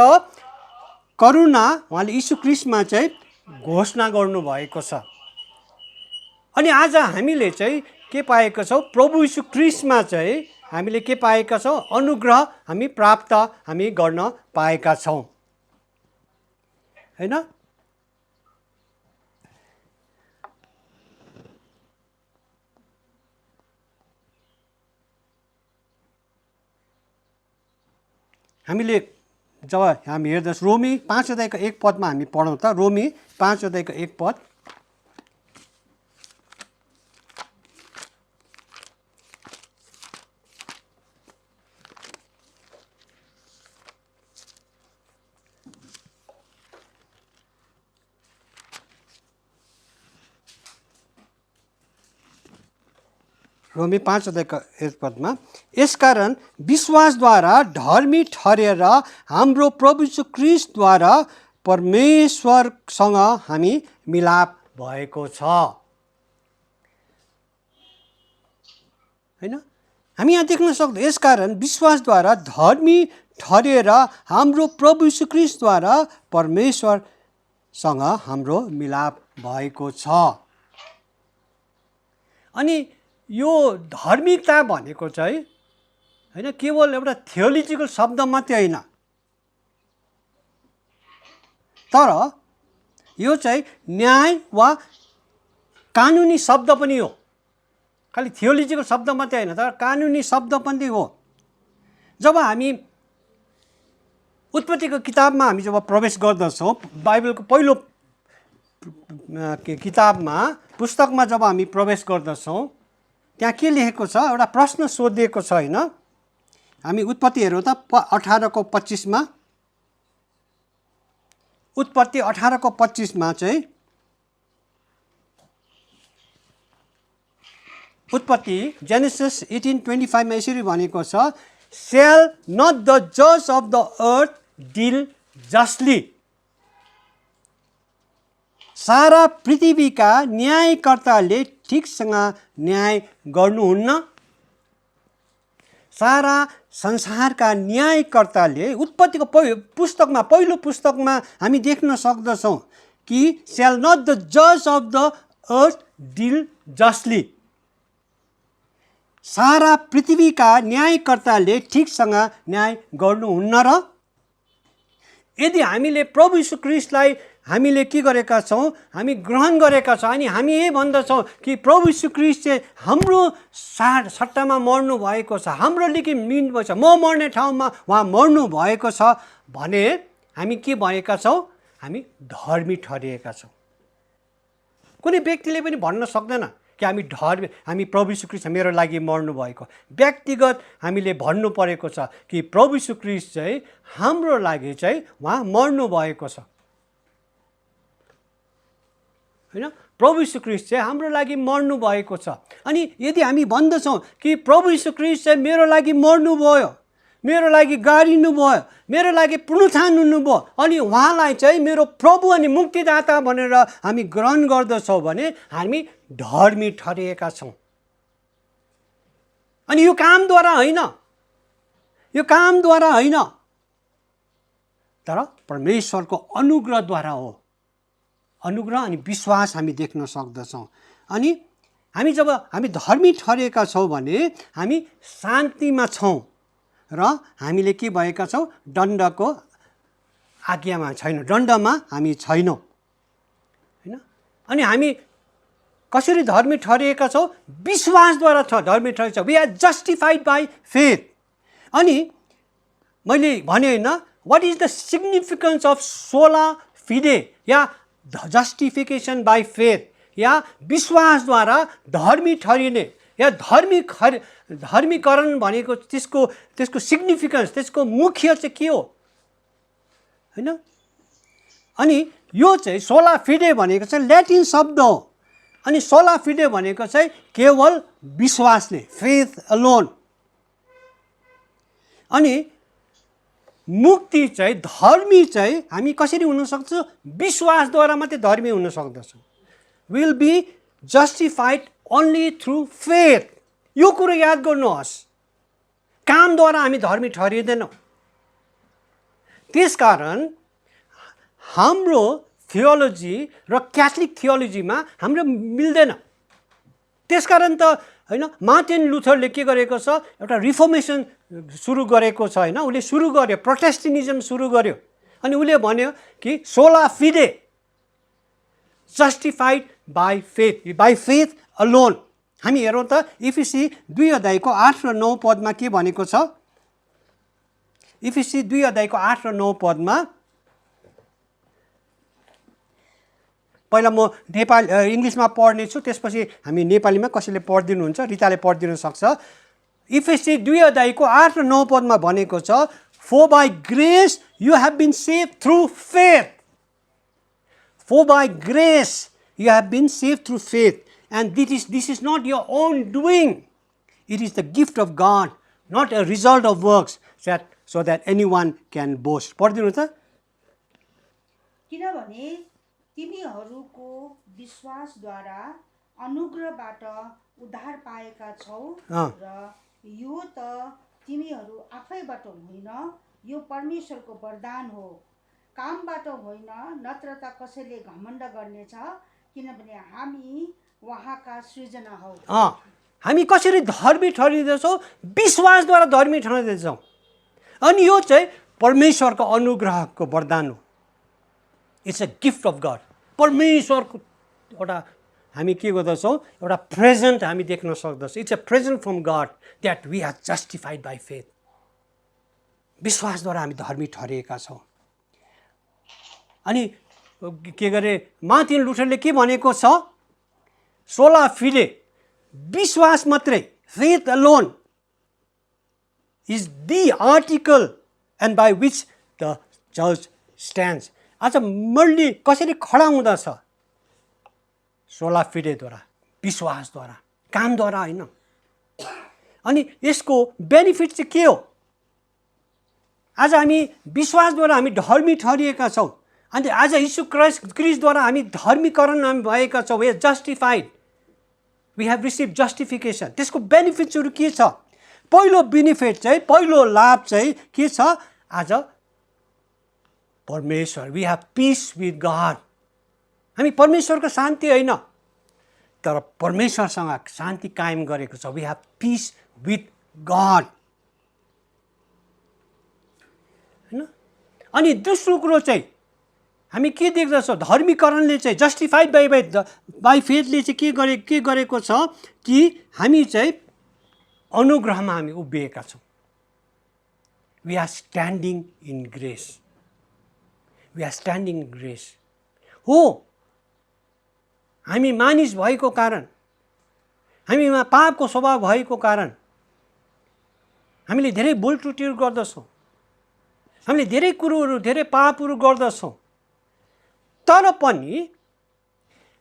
करुणा उहाँले यीशु क्रिस्टमा चाहिँ घोषणा गर्नुभएको छ. अनि आज हामीले चाहिँ के पाएका छौँ? प्रभु यीशु क्रिस्टमा चाहिँ हामीले के पाएका छौँ? अनुग्रह हामी प्राप्त गर्न पाएका छौँ, हैन? हामीले जब हामी हेर्दछौँ रोमी 5 अध्यायको 1 पदमा हामी पढौँ त. रोमी 5 अध्यायको 1 पद. रोमी 5 अध्यायको 1 पदमा, यसकारण विश्वासद्वारा धर्मी ठहरेर हाम्रो प्रभु यीशु क्रिस्टद्वारा परमेश्वरसँग हामी मिलाप भएको छ, हैन? हामी यहाँ देख्न सक्छौँ यसकारण विश्वासद्वारा धर्मी ठहरेर हाम्रो प्रभु यीशु क्रिस्टद्वारा परमेश्वरसँग हाम्रो मिलाप भएको छ. अनि यो धार्मिकता भनेको चाहिँ हैन केवल एउटा थियोलोजिकल शब्द मात्रै होइन, तर यो चाहिँ न्याय वा कानुनी शब्द पनि हो. खालि थियोलोजिकल शब्द मात्रै होइन, तर कानुनी शब्द पनि हो. जब हामी उत्पत्तिको किताबमा हामी जब प्रवेश गर्दछौँ, बाइबलको पहिलो किताबमा पुस्तकमा जब हामी प्रवेश गर्दछौँ, त्यहाँ के लेखेको छ? एउटा प्रश्न सोधिएको छ, हैन? हामी उत्पत्ति हेरौँ त 18:25 मा. उत्पत्ति 18:25 मा चाहिँ उत्पत्ति जेनेसिस 18:25 मा यसरी भनेको छ, shall not the judge of the earth deal justly? सारा पृथ्वीका न्यायकर्ताले ठिकसँग न्याय गर्नुहुन्न? सारा संसारका न्यायकर्ताले उत्पत्तिको पुस्तकमा पहिलो पुस्तकमा हामी देख्न सक्दछौँ कि shall not the judge of the earth deal justly? सारा पृथ्वीका न्यायकर्ताले ठिकसँग न्याय गर्नुहुन्न र? यदि हामीले प्रभु यीशु क्रिस्टलाई हामीले के गरेका छौँ? हामी ग्रहण गरेका छौँ अनि हामी यही भन्दछौँ कि प्रभु यीशु क्रिस्ट चाहिँ हाम्रो सट्टामा मर्नु भएको छ, हाम्रो लागि मृत्यु भएको छ, म मर्ने ठाउँमा उहाँ मर्नु भएको छ भने हामी के भएका छौँ? हामी धर्मी ठहरिएका छौँ. कुनै व्यक्तिले पनि भन्न सक्दैन कि हामी प्रभु यीशु क्रिस्ट मेरो लागि मर्नु भएको. व्यक्तिगत हामीले भन्नु परेको छ कि प्रभु यीशु क्रिस्ट चाहिँ हाम्रो लागि चाहिँ उहाँ मर्नु भएको छ, हैन? प्रभु यीशु क्रिस्ट चाहिँ हाम्रो लागि मर्नु भएको छ. अनि यदि हामी भन्दछौँ कि प्रभु यीशु क्रिस्ट चाहिँ मेरो लागि मर्नु भयो, मेरो लागि गाडिनु भयो, मेरो लागि पुनरुत्थान हुनुभयो, अनि उहाँलाई चाहिँ मेरो प्रभु अनि मुक्तिदाता भनेर हामी ग्रहण गर्दछौँ भने हामी धर्मी ठहरिएका छौँ. अनि यो कामद्वारा होइन, यो कामद्वारा होइन, तर परमेश्वरको अनुग्रहद्वारा हो। अनुग्रह अनि विश्वास हामी देख्न सक्दछौँ। अनि हामी जब हामी धर्मी ठहरेका छौँ भने हामी शान्तिमा छौँ र हामीले के भएका छौँ, दण्डको आज्ञामा छैनौँ, दण्डमा हामी छैनौँ, होइन। अनि हामी कसरी धर्मी ठहरिएका छौँ, विश्वासद्वारा धर्मी ठहरेका छौँ। We are justified by faith. अनि मैले भने होइन, what is the significance of sola fide या जस्टिफिकेसन बाई फेथ या विश्वासद्वारा धर्मी ठहरिने या धर्मीकरण भनेको त्यसको सिग्निफिकेन्स, त्यसको मुख्य चाहिँ के हो, होइन। अनि यो चाहिँ सोला फिडे भनेको चाहिँ ल्याटिन शब्द हो। अनि सोला फिडे भनेको चाहिँ केवल विश्वासले, फेथ अलोन। अनि मुक्ति चाहिँ, धर्मी चाहिँ हामी कसरी हुन सक्छौँ, विश्वासद्वारा मात्रै धर्मी हुन सक्दछौँ। Will be justified only through faith. यो कुरो याद गर्नुहोस्, कामद्वारा हामी धर्मी ठहरिँदैनौँ। त्यसकारण हाम्रो थियोलोजी र क्याथोलिक थियोलोजीमा हाम्रो मिल्दैन। त्यसकारण त होइन, मार्टिन लुथरले के गरेको छ, एउटा रिफर्मेसन सुरु गरेको छ, होइन। उसले सुरु गर्यो, प्रोटेस्टेन्टिज्म सुरु गर्यो। अनि उसले भन्यो कि सोला FIDE, justified by faith, by faith alone. हामी हेरौँ त इफिसी 2:8-9 के भनेको छ। इफिसी 2:8-9 पहिला म इङ्ग्लिसमा पढ्नेछु, त्यसपछि हामी नेपालीमा कसैले पढिदिनुहुन्छ, रिताले पढिदिन सक्छ। इफिसी 2:8-9 भनेको छ, For by grace you have been saved through faith. For by grace you have been saved through faith. And this is not your own doing. It is the gift of God, not a result of works, so that anyone can boast. पढिदिनु त। किनभने तिमीहरूको विश्वासद्वारा अनुग्रहबाट उद्धार पाएका छौ र यो त तिमीहरू आफैबाट होइन, यो परमेश्वरको वरदान हो, कामबाट होइन, नत्र त कसैले घमण्ड गर्नेछ, किनभने हामी उहाँका सृजना हौ। हामी कसरी धर्मी ठहरिँदैछौँ, विश्वासद्वारा धर्मी ठहरिँदैछौँ। अनि यो चाहिँ परमेश्वरको अनुग्रहको वरदान हो। It's a gift of God. परमेश्वरको एउटा हामी के गर्दछौँ, एउटा प्रेजेन्ट हामी देख्न सक्दछौँ। It's a present from God that we are justified by faith. विश्वासद्वारा हामी धर्मी ठहरिएका छौँ। अनि के गरे, मार्टिन लुथरले के भनेको छ, सोला फिडे, विश्वास मात्रै, faith alone is the article and by which the church stands. आज मण्डली कसरी खडा हुँदछ, सोला फिडेद्वारा, विश्वासद्वारा, कामद्वारा होइन। अनि यसको बेनिफिट चाहिँ के हो, आज हामी विश्वासद्वारा हामी धर्मी ठहरिएका छौँ। अनि आज यीशु क्रिस्टद्वारा हामी धर्मीकरण हामी भएका छौँ। We are justified, we have receive justification. त्यसको बेनिफिट्सहरू के छ, पहिलो बेनिफिट चाहिँ, पहिलो लाभ चाहिँ के छ, आज परमेश्वर, we have peace with God. हामी परमेश्वरको शान्ति होइन, तर परमेश्वरसँग शान्ति कायम गरेको छ। We have peace with God, होइन। अनि दोस्रो कुरो चाहिँ हामी के देख्दछौँ, धर्मीकरणले चाहिँ, जस्टिफाइड बाई फेथले चाहिँ के गरेको छ कि हामी चाहिँ अनुग्रहमा हामी उभिएका छौँ। We are standing in grace. We are standing in grace हो। हामी मानिस भएको कारण, हामीमा पापको स्वभाव भएको कारण हामीले धेरै भुल त्रुटिहरू गर्दछौँ, हामीले धेरै कुरोहरू, धेरै पापहरू गर्दछौँ। तर पनि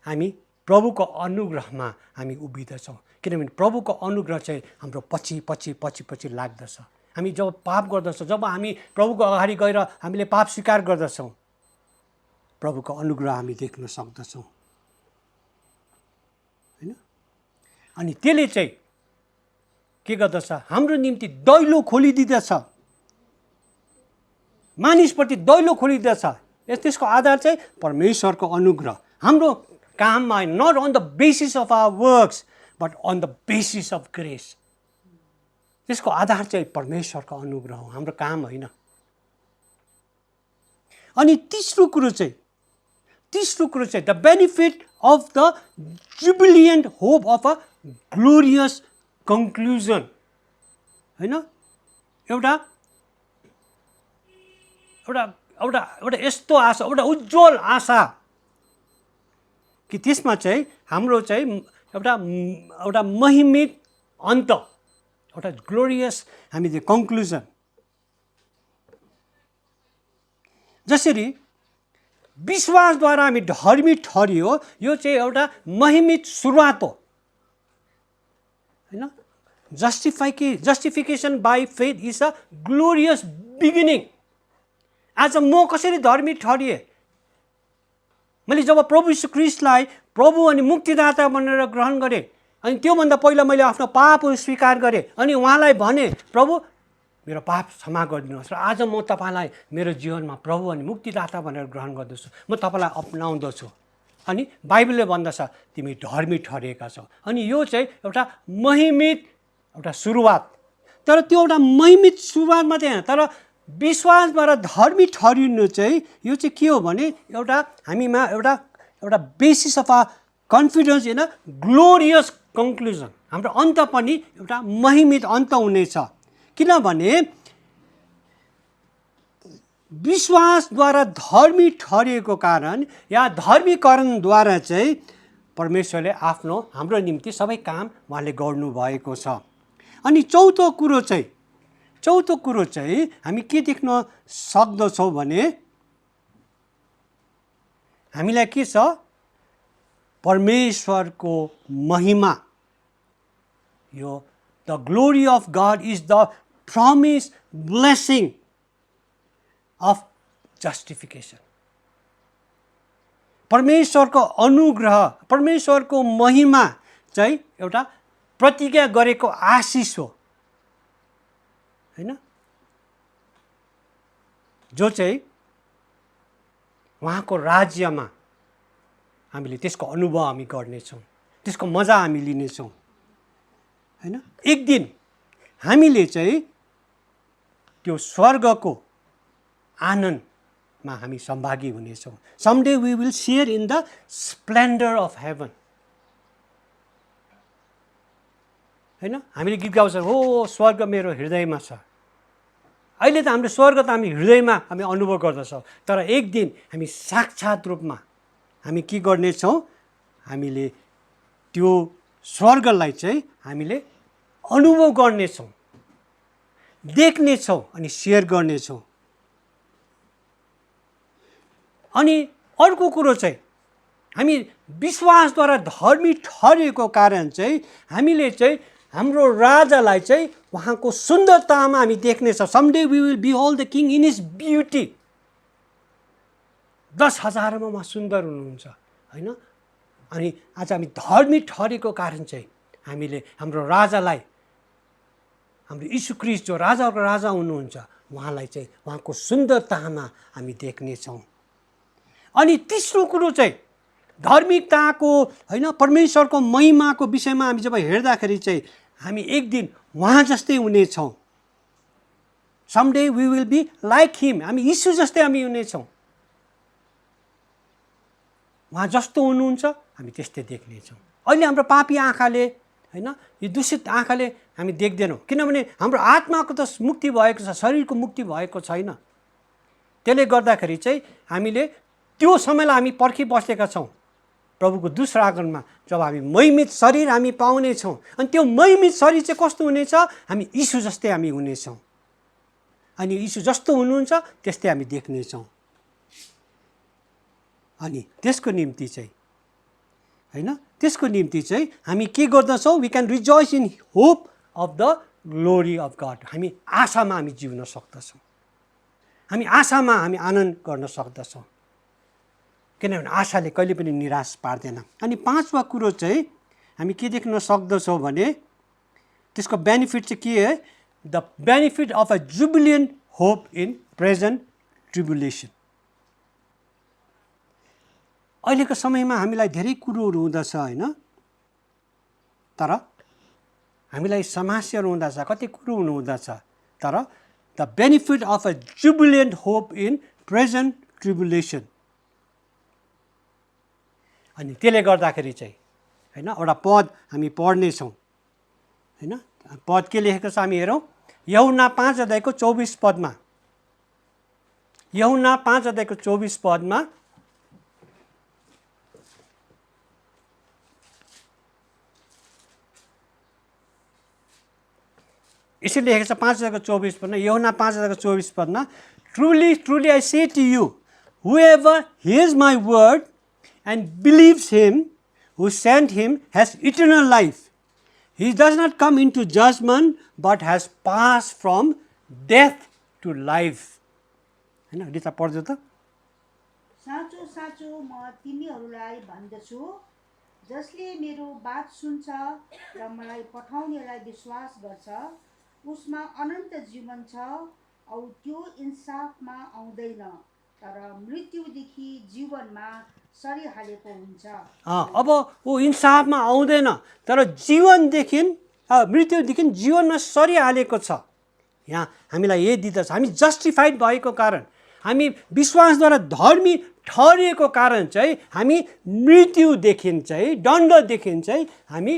हामी प्रभुको अनुग्रहमा हामी उभिँदछौँ, किनभने प्रभुको अनुग्रह चाहिँ हाम्रो पछि लाग्दछ। हामी जब पाप गर्दछौँ, जब हामी प्रभुको अगाडि गएर हामीले पाप स्वीकार गर्दछौँ, प्रभुको अनुग्रह हामी देख्न सक्दछौँ, होइन। अनि त्यसले चाहिँ के गर्दछ, हाम्रो निम्ति दैलो खोलिदिँदछ। मानिसप्रति दैलो खोलिँदछ। त्यसको आधार चाहिँ परमेश्वरको अनुग्रह। हाम्रो काममा not on the basis of our works but on the basis of grace. त्यसको आधार चाहिँ परमेश्वरको अनुग्रह हो, हाम्रो काम होइन। अनि तेस्रो कुरो चाहिँ the benefit of the jubilant hope of a glorious conclusion. होइन, एउटा यस्तो आशा, एउटा उज्जवल आशा कि त्यसमा चाहिँ हाम्रो चाहिँ एउटा महिमित अन्त, एउटा ग्लोरियस हामीले कन्क्लुजन। जसरी विश्वासद्वारा हामी धर्मी ठहरियो, यो चाहिँ एउटा महिमित सुरुवात हो। होइन, justification by faith is a glorious beginning. आज म कसरी धर्मी ठहरिएँ? मैले जब प्रभु यीशु ख्रीष्टलाई प्रभु अनि मुक्तिदाता भनेर ग्रहण गरेँ, अनि त्योभन्दा पहिला मैले आफ्नो पापहरू स्वीकार गरेँ, अनि उहाँलाई भने प्रभु मेरो पाप क्षमा गरिदिनुहोस्, र आज म तपाईँलाई मेरो जीवनमा प्रभु अनि मुक्तिदाता भनेर ग्रहण गर्दछु, म तपाईँलाई अपनाउँदछु। अनि बाइबलले भन्दछ तिमी धर्मी ठहरिएका छौ। अनि यो चाहिँ एउटा महिमित एउटा सुरुवात। तर त्यो एउटा महिमित सुरुवात मात्रै होइन, तर विश्वासबाट धर्मी ठहरिनु चाहिँ यो चाहिँ के हो भने एउटा हामीमा एउटा basis of a confidence in a glorious conclusion. हाम्रो अन्त पनि एउटा महिमित अन्त हुनेछ। किनभने विश्वासद्वारा धर्मी ठहरिएको कारण या धर्मीकरणद्वारा चाहिँ परमेश्वरले हाम्रो निम्ति सबै काम उहाँले गर्नुभएको छ। अनि चौथो कुरो चाहिँ हामी के देख्न सक्दछौँ भने हामीलाई के छ? परमेश्वरको महिमा। यो the glory of God is the promise blessing of justification. परमेश्वरको अनुग्रह, परमेश्वरको महिमा चाहिँ एउटा प्रतिज्ञा गरेको आशिष हो, होइन? जो चाहिँ उहाँको राज्यमा हामीले त्यसको अनुभव हामी गर्नेछौँ, त्यसको मजा हामी लिनेछौँ, होइन? एक दिन हामीले चाहिँ त्यो स्वर्गको आनन्दमा हामी सहभागी हुनेछौँ। Someday we will share in the splendour of heaven, होइन? हामीले गीत गाउँछौँ, हो स्वर्ग मेरो हृदयमा छ। अहिले त हाम्रो स्वर्ग त हामी हृदयमा हामी अनुभव गर्दछौँ, तर एक दिन हामी साक्षात रूपमा हामी के गर्नेछौँ? हामीले त्यो स्वर्गलाई चाहिँ हामीले अनुभव गर्नेछौँ, देख्नेछौँ अनि सेयर गर्नेछौँ। अनि अर्को कुरो चाहिँ हामी विश्वासद्वारा धर्मी ठहरेको कारण चाहिँ हामीले चाहिँ हाम्रो राजालाई चाहिँ उहाँको सुन्दरतामा हामी देख्नेछौँ। Someday we will behold the king in his beauty. 10,000मा उहाँ सुन्दर हुनुहुन्छ, होइन? अनि आज हामी धर्मी ठहरेको कारण चाहिँ हामीले हाम्रो राजालाई, हाम्रो यीशु ख्रीष्ट जो राजाको राजा हुनुहुन्छ, उहाँलाई चाहिँ उहाँको सुन्दरतामा हामी देख्नेछौँ। अनि तेस्रो कुरो चाहिँ धार्मिकताको, होइन, परमेश्वरको महिमाको विषयमा हामी जब हेर्दाखेरि चाहिँ हामी एक दिन उहाँ जस्तै हुनेछौँ। Someday we will be like him. हामी यीशु जस्तै हामी हुनेछौँ। उहाँ जस्तो हुनुहुन्छ हामी त्यस्तै देख्नेछौँ। अहिले हाम्रो पापी आँखाले, होइन, यो दूषित आँखाले हामी देख्दैनौँ, किनभने हाम्रो आत्माको त मुक्ति भएको छ, शरीरको मुक्ति भएको छैन। त्यसले गर्दाखेरि चाहिँ हामीले त्यो समयलाई हामी पर्खिबसेका छौँ, प्रभुको दोस्रो आगमनमा जब हामी महिमित शरीर हामी पाउनेछौँ। अनि त्यो महिमित शरीर चाहिँ कस्तो हुनेछ? हामी यीशु जस्तै हामी हुनेछौँ। अनि यीशु जस्तो हुनुहुन्छ त्यस्तै हामी देख्नेछौँ। अनि त्यसको निम्ति चाहिँ, होइन, त्यसको निम्ति चाहिँ हामी के गर्दछौँ? We can rejoice in hope of the glory of God. हामी आशामा हामी जिउन सक्दछौँ, हामी आशामा हामी आनन्द गर्न सक्दछौँ, किनभने आशाले कहिले पनि निराश पार्दैन। अनि पाँचवा कुरो चाहिँ हामी के देख्न सक्दछौँ भने त्यसको बेनिफिट चाहिँ के हो? The benefit of a jubilant hope in present tribulation. अहिलेको समयमा हामीलाई धेरै कुरोहरू हुँदछ होइन, तर हामीलाई समस्याहरू हुँदछ, कति कुरो हुँदछ, तर the benefit of a jubilant hope in present tribulation. अनि त्यसले गर्दाखेरि चाहिँ होइन एउटा पद हामी पढ्नेछौँ होइन। पद के लेखेको छ हामी हेरौँ। यूहन्ना 5:24 यूहन्ना 5:24 यसरी लेखेको छ 5:24 यूहन्ना 5:24 truly truly I say to you whoever hears my word and believes him who sent him has eternal life. He does not come into judgment but has passed from death to life. हैन रिता पढ्दै त। साँचो साँचो म तिमीहरूलाई भन्दछु, जसले मेरो बात सुन्छ र मलाई पठाउनेलाई विश्वास गर्छ उसमा अनन्त जीवन छ औ त्यो इन्साफमा आउँदैन तर मृत्युदेखि जीवनमा सरिहालेको हुन्छ। अब ऊ इन्साफमा आउँदैन तर जीवनदेखि मृत्युदेखि जीवनमा सरिहालेको छ। यहाँ हामीलाई यही दिँदछ, हामी जस्टिफाइड भएको कारण, हामी विश्वासद्वारा धर्मी ठहरिएको कारण चाहिँ हामी मृत्युदेखि चाहिँ दण्डदेखि चाहिँ हामी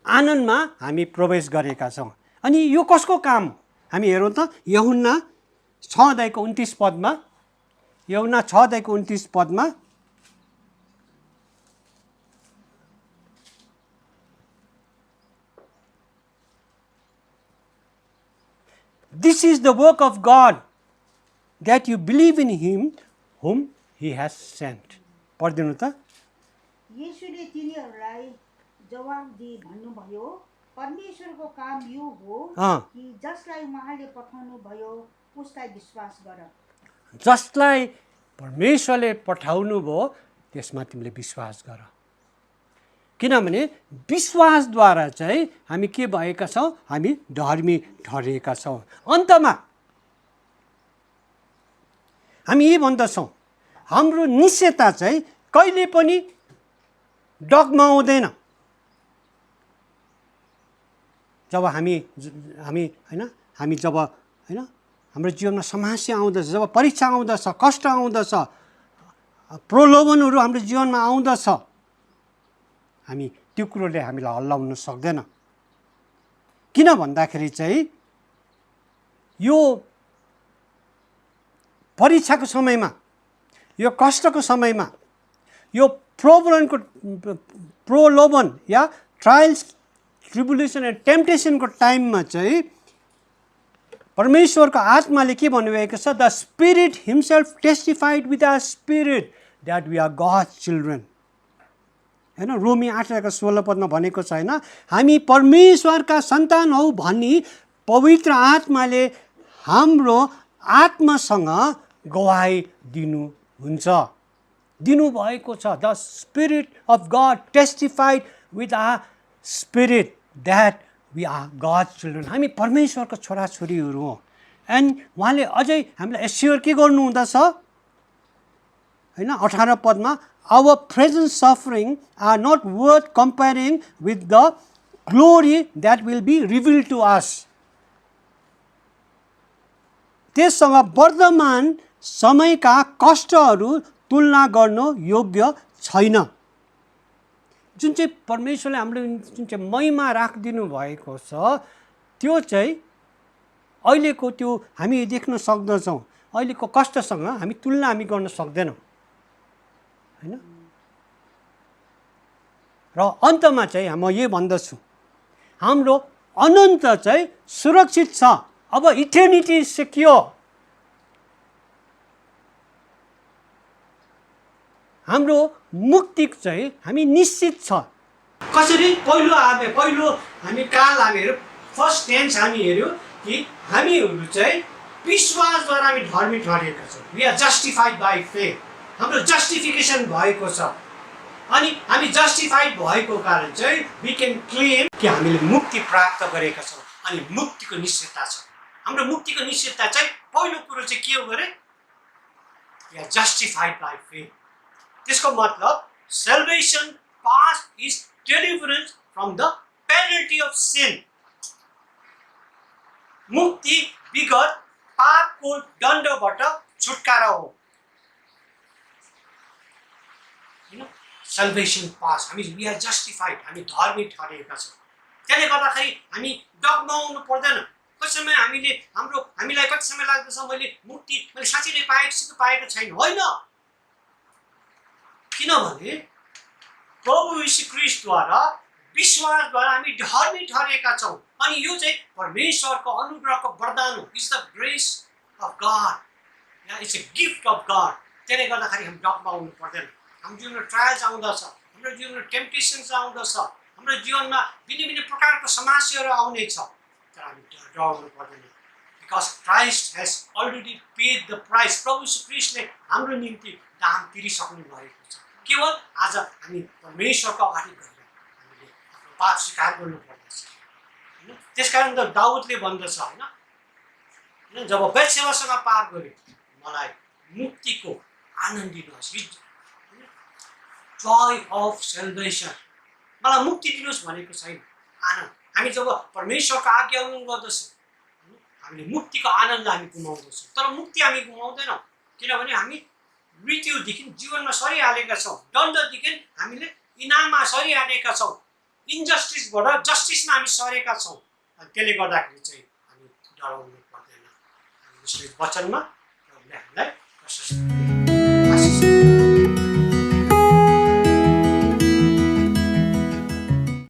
आनन्दमा हामी प्रवेश गरेका छौँ। अनि यो कसको काम हो हामी हेरौँ त। यूहन्ना 6:29 यूहन्ना 6:29 This is the work of God, that you believe in him whom he has sent. पढ्दिनु त। येशूले तिनीहरूलाई जवाफ दिई भन्नुभयो, परमेश्वरको काम यो हो कि जसलाई उहाँले पठाउनु भयो उसलाई विश्वास गर। जसलाई परमेश्वरले पठाउनु भयो त्यसमा तिमीले विश्वास गर। किनभने विश्वासद्वारा चाहिँ हामी के भएका छौँ, हामी धर्मी ठहरिएका छौँ। अन्तमा हामी यही भन्दछौँ, हाम्रो निश्चयता चाहिँ कहिले पनि डगमगाउँदैन। जब हामी होइन जब होइन हाम्रो जीवनमा समस्या आउँदछ, जब परीक्षा आउँदछ, कष्ट आउँदछ, प्रलोभनहरू हाम्रो जीवनमा आउँदछ, हामी त्यो कुरोले हामीलाई हल्लाउन सक्दैन। किन भन्दाखेरि चाहिँ यो परीक्षाको समयमा, यो कष्टको समयमा, यो प्रलोभन या ट्रायल्स ट्रिबुलेसन एन्ड टेम्पटेसनको टाइममा चाहिँ परमेश्वरको आत्माले के भन्नुभएको छ, the spirit himself testified with our spirit that we are God's children. हैन रोमी 8:16 भनेको छ हैन, हामी परमेश्वरका सन्तान हौ भनी पवित्र आत्माले हाम्रो आत्मासँग गवाही दिनुभएको छ। The spirit of God testified with our spirit that we are God's children. हामी परमेश्वरको छोराछोरीहरू हो। एन्ड उहाँले अझै हामीलाई एस्योर के गर्नुहुँदछ हैन 18 our present suffering are not worth comparing with the glory that will be revealed to us. त्यससँग वर्तमान समयका कष्टहरू तुलना गर्न योग्य छैन। जुन चाहिँ परमेश्वरले हाम्रो जुन चाहिँ महिमा राखिदिनु भएको छ त्यो चाहिँ अहिलेको त्यो हामी देख्न सक्दछौँ। अहिलेको कष्टसँग हामी तुलना गर्न सक्दैनौँ हैन। र अन्तमा चाहिँ म यही भन्दछु, हाम्रो अनन्त चाहिँ सुरक्षित छ। अब इटर्निटी सिक्योर। हाम्रो मुक्ति चाहिँ हामी निश्चित छ। कसरी पहिलो हामी काल हामी हेर्यो, फर्स्ट टेन्स हामी हेर्यो कि हामीहरू चाहिँ विश्वासद्वारा हामी धर्मी ठहरिएका छौँ। We are justified by faith. हाम्रो जस्टिफिकेसन भएको छ। अनि हामी जस्टिफाइड भएको कारण चाहिँ वी क्यान क्लेम कि हामीले मुक्ति प्राप्त गरेका छौँ। अनि मुक्तिको निश्चयता छ। हाम्रो मुक्तिको निश्चयता चाहिँ पहिलो कुरो चाहिँ के हो भने We are justified by faith. त्यसको मतलब salvation pass is deliverance from the penalty of sin. मुक्ति विगत पापको दण्डबाट छुटकारा हो. Salvation pass. We are justified. हामी धार्मिक ठहरेका छौँ. त्यसले गर्दाखेरि हामी डगमगाउनु पर्दैन. कति समय हामीलाई कति समय लाग्दछ मैले साँच्चै नै पाएको छैन. होइन. किनभने प्रभु यीशु ख्रीष्टद्वारा विश्वासद्वारा हामी धार्मिक ठहरेका छौँ. अनि यो चाहिँ परमेश्वरको अनुग्रहको वरदान हो. It's the grace of God. It's a gift of God. त्यसले गर्दाखेरि हामी डगमगाउनु पर्दैन. हाम्रो जीवनमा ट्रायल्स आउँदछ, हाम्रो जीवनमा टेम्पटेसन्स आउँदछ, हाम्रो जीवनमा भिन्न प्रकारको समस्याहरू आउनेछ. तर हामी डराउनु पर्दैन. Because Christ has already paid the price. प्रभु यीशु ख्रीष्टले हाम्रो निम्ति दाम तिरिसक्नु भएको छ. केवल आज हामी परमेश्वरको अगाडि गएर हामीले आफ्नो पाप स्वीकार गर्नुपर्दछ. होइन, त्यसकारण त दाउदले भन्दछ होइन, जब बेत्सेबासँग पाप गरे मलाई मुक्तिको आनन्द दिनुहोस्. Joy of salvation. मलाई मुक्ति दिनुहोस् भनेको छैन, आनन्द. हामी जब परमेश्वरको आज्ञा उल्लङ्घन गर्दछौँ हामीले मुक्तिको आनन्द हामी गुमाउँदछौँ. तर मुक्ति हामी गुमाउँदैनौँ. किनभने हामी मृत्युदेखि जीवनमा सरिहालेका छौँ. दण्डदेखि हामीले इनाममा सरिहालेका छौँ. इन्जस्टिसबाट जस्टिसमा हामी सरेका छौँ. अनि त्यसले गर्दाखेरि चाहिँ हामी डराउनु पर्दैन. हामी उसले वचनमा हामीलाई प्रशस्त